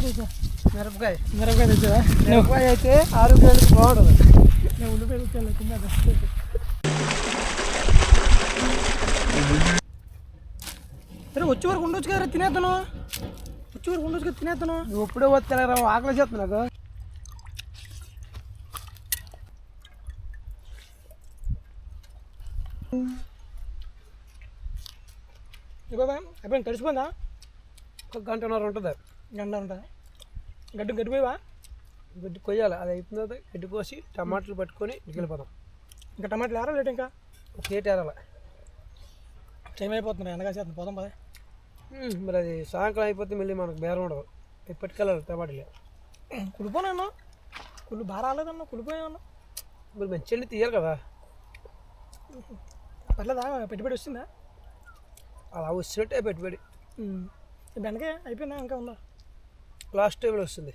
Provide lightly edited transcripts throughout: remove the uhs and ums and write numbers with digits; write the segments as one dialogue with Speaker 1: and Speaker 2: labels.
Speaker 1: మిరపకాయ
Speaker 2: తెచ్చావా?
Speaker 1: మిరపకాయ అయితే ఆరోగ్యానికి బాగుంటుంది.
Speaker 2: నేను ఉల్లిపాయ తెచ్చాను తిన్నా. సరే వచ్చే వరకు ఉండొచ్చు కదా, తినేస్తాను. వచ్చే వరకు ఉండొచ్చు కదా, తినేస్తాను.
Speaker 1: నువ్వు ఇప్పుడే వస్తారా? ఆకలి చేస్తుంది నాకు.
Speaker 2: ఇగో అయిపోయింది, తడిసిపోయిందా?
Speaker 1: ఒక గంటన్నర ఉంటుంది.
Speaker 2: గంట ఉంటుందా? గడ్డి పోయివా?
Speaker 1: గడ్డి కొయ్యాలి. అది అయిపోయిన తర్వాత గడ్డి కోసి టమాటాలు పట్టుకొని ఇంటికి వెళ్ళిపోదాం.
Speaker 2: ఇంకా టమాటాలు ఏరా లేట్? ఇంకా
Speaker 1: కేట్ ఏరాలి.
Speaker 2: టైం అయిపోతుంది, ఎండగా చేస్తుంది. పోదాం పదే.
Speaker 1: మరి అది సాయంకాలం అయిపోతే మళ్ళీ మనకు బేరం ఉండదు. పట్టుకెళ్ళాలి టమాటాలు.
Speaker 2: కులిపోనన్నా, కుళ్ళు బాగా రాలేదన్నా, కులిపోయామన్నా.
Speaker 1: మరి మంచి వెళ్ళి తీయాలి కదా.
Speaker 2: పర్లేదా? పెట్టుబడి వస్తుందా?
Speaker 1: అలా వచ్చినట్టే పెట్టుబడి.
Speaker 2: బెండకాయ అయిపోయిందా? ఇంకా ఉందా?
Speaker 1: లాస్ట్ టైంలో వస్తుంది.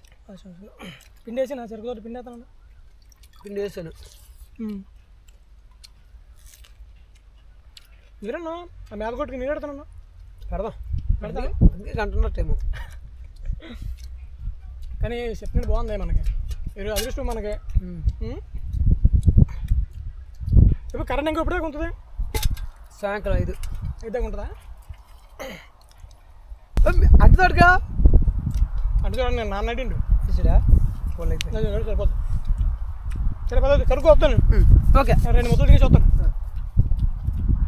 Speaker 2: పిండి వేసాను, చెరుకుతో పిండి వేస్తాను.
Speaker 1: పిండి వేసాను.
Speaker 2: మీరన్నా ఆ మేదకొట్టుకి నీళ్ళు పెడతానన్నా.
Speaker 1: పెడదాం. అందుకే గంటన్నర టైము.
Speaker 2: కానీ చెప్పినట్టు బాగుంది మనకి. మీరు అదృష్టం మనకి. ఇప్పుడు కరెంట్ ఇంకా ఎప్పుడే ఉంటుంది?
Speaker 1: సాయంకాలం 5
Speaker 2: దాకా ఉంటుందా?
Speaker 1: అంటుతాడుగా
Speaker 2: అంటే చూడండి, నేను నాన్న అడిగిండు
Speaker 1: చూసాడా. వాళ్ళు అయితే
Speaker 2: సరిపోతుంది. సరే పదవి కరుకు వస్తాను.
Speaker 1: ఓకే,
Speaker 2: 2 మొత్తం తినేసి వస్తాను.